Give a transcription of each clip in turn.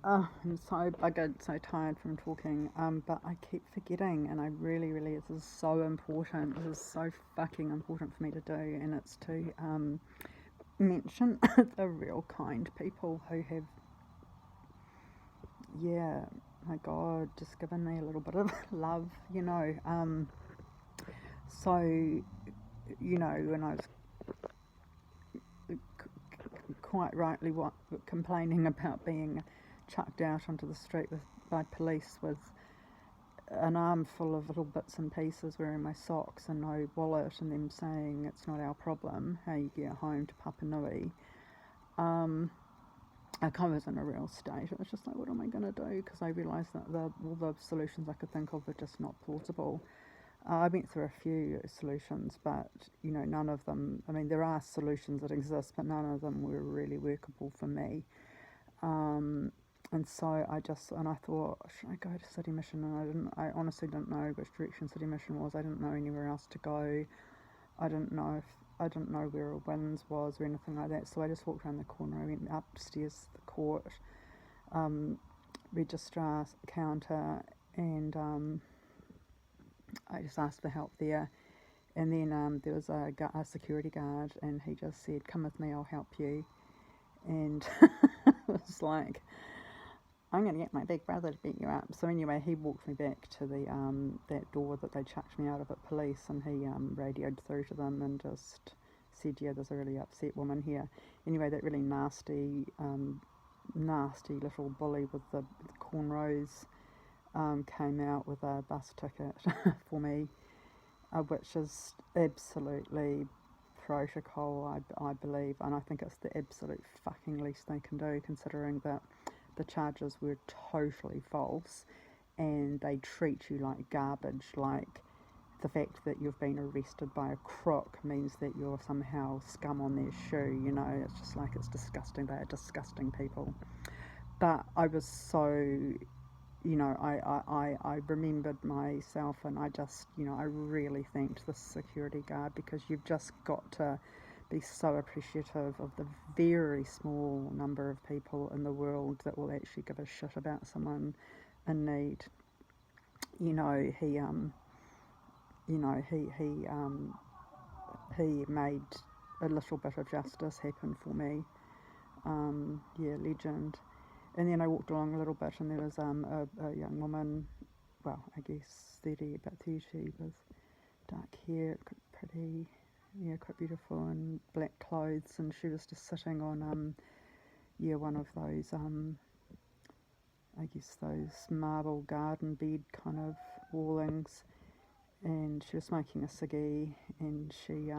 I'm so buggered, so tired from talking, but I keep forgetting, and I really, really, this is so important. This is so fucking important for me to do, and it's to mention the real kind people who have, yeah, my God, just given me a little bit of love, you know. So, you know, when I was quite rightly complaining about being chucked out onto the street by police with an armful of little bits and pieces wearing my socks and no wallet, and them saying it's not our problem how you get home to Papanui. I kind of was in a real state. It was just like, what am I going to do? Because I realised that all the solutions I could think of were just not plausible. I went through a few solutions, but you know, none of them. I mean, there are solutions that exist, but none of them were really workable for me. And so I thought, should I go to City Mission? And I honestly didn't know which direction City Mission was. I didn't know anywhere else to go. I didn't know where a Winds was or anything like that. So I just walked around the corner. I went upstairs to the court, registrar counter, and I just asked for help there. And then there was a security guard, and he just said, "Come with me, I'll help you." And it was like, I'm going to get my big brother to beat you up. So anyway, he walked me back to the that door that they chucked me out of at police, and he radioed through to them and just said, yeah, there's a really upset woman here. Anyway, that really nasty little bully with the cornrows came out with a bus ticket for me, which is absolutely protocol, I believe, and I think it's the absolute fucking least they can do, considering that the charges were totally false and they treat you like garbage. Like, the fact that you've been arrested by a crook means that you're somehow scum on their shoe, you know. It's just like, it's disgusting. They are disgusting people. But I was so, you know, I remembered myself, and I just, you know, I really thanked the security guard, because you've just got to be so appreciative of the very small number of people in the world that will actually give a shit about someone in need. You know, he made a little bit of justice happen for me. Yeah, legend. And then I walked along a little bit, and there was a young woman, well, I guess 30, about 30, with dark hair, pretty, yeah, quite beautiful, and black clothes, and she was just sitting on one of those I guess those marble garden bed kind of wallings, and she was smoking a ciggy, and she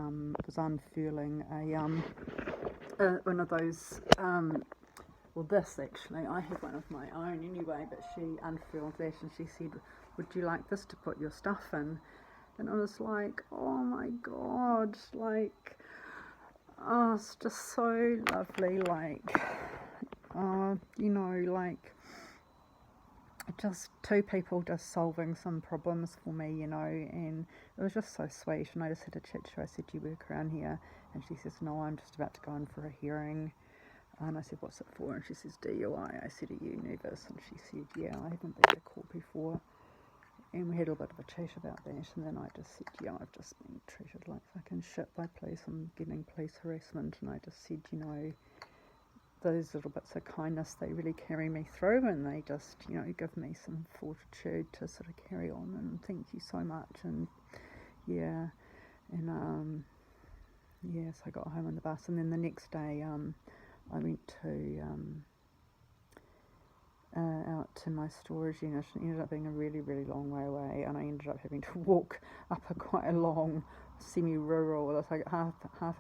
was unfurling one of those well, this actually, I have one of my own anyway, but she unfurled that, and she said, would you like this to put your stuff in? And I was like, oh my God, like, oh, it's just so lovely, like, you know, like, just two people just solving some problems for me, you know, and it was just so sweet. And I just had a chat to her. I said, do you work around here? And she says, no, I'm just about to go in for a hearing. And I said, what's it for? And she says, DUI. I said, are you nervous? And she said, yeah, I haven't been to court before. And we had a bit of a chat about that, and then I just said, yeah, I've just been treated like fucking shit by police. I'm getting police harassment. And I just said, you know, those little bits of kindness, they really carry me through, and they just, you know, give me some fortitude to sort of carry on, and thank you so much. And yeah, and yes, I got home on the bus, and then the next day I went to out to my storage unit, and it ended up being a really, really long way away, and I ended up having to walk up a quite a long semi-rural, it's like half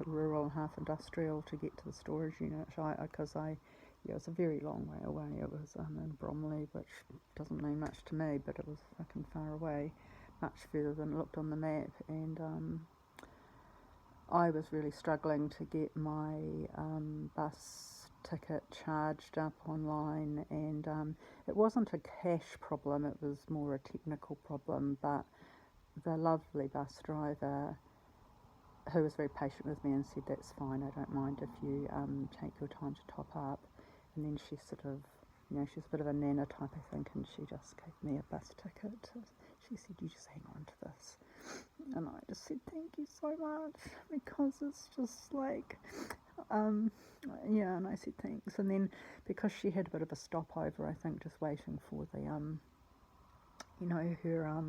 rural and half industrial, to get to the storage unit, because it was a very long way away. It was in Bromley, which doesn't mean much to me, but it was fucking far away, much further than it looked on the map. And I was really struggling to get my bus ticket charged up online, and it wasn't a cash problem, it was more a technical problem, but the lovely bus driver, who was very patient with me and said, that's fine, I don't mind if you take your time to top up. And then she sort of you know, she's a bit of a nana type, I think, and she just gave me a bus ticket. She said, you just hang on to this. And I just said, thank you so much, because it's just like, yeah, and I said thanks. And then because she had a bit of a stopover, I think, just waiting for the, you know, her,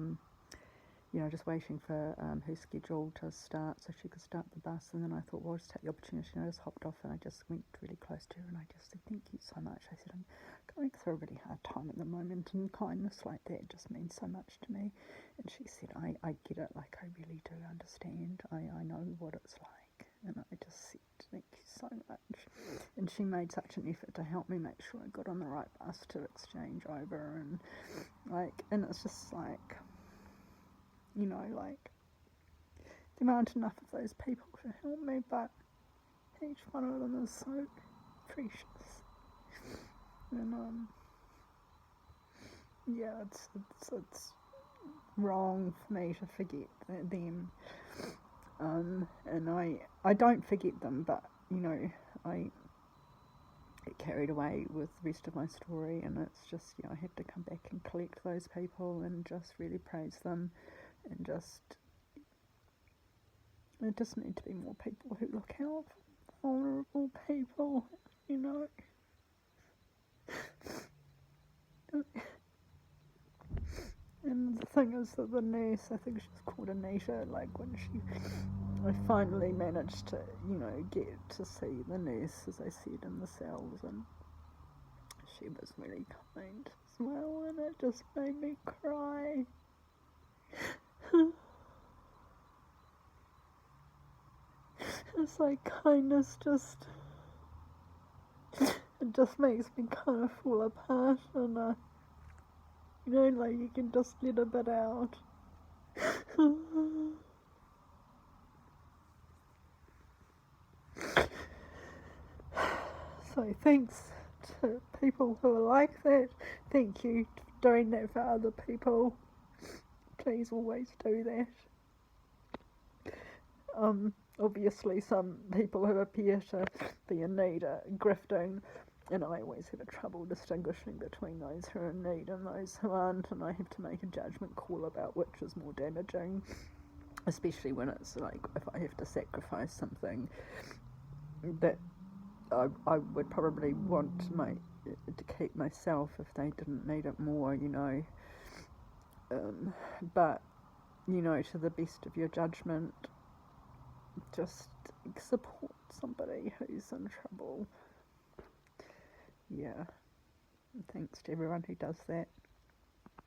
you know, just waiting for her schedule to start so she could start the bus. And then I thought, well, I'll just take the opportunity. And I just hopped off and I just went really close to her and I just said, thank you so much. I said, I'm going through a really hard time at the moment, and kindness like that just means so much to me. And she said, I get it, like I really do understand. I know what it's like. And I just said, thank you so much. And she made such an effort to help me make sure I got on the right bus to exchange over, and like, and it's just like, you know, like, there aren't enough of those people to help me, but each one of them is so precious. And yeah, it's wrong for me to forget them. And I don't forget them, but you know, I get carried away with the rest of my story, and it's just, you know, I have to come back and collect those people and just really praise them, and just, there just need to be more people who look out for vulnerable people, you know. And the thing is that the nurse, I think she's called Anita, like when I finally managed to, you know, get to see the nurse, as I said, in the cells, and she was really kind as well, and it just made me cry. It's like kindness just, it just makes me kind of fall apart, and you know, like you can just let a bit out. So thanks to people who are like that. Thank you for doing that for other people. Please always do that. Obviously some people who appear to be in need are grifting, and I always have a trouble distinguishing between those who are in need and those who aren't, and I have to make a judgment call about which is more damaging, especially when it's like, if I have to sacrifice something that I would probably want to keep myself if they didn't need it more, you know. But, you know, to the best of your judgment, just support somebody who's in trouble. Yeah. Thanks to everyone who does that.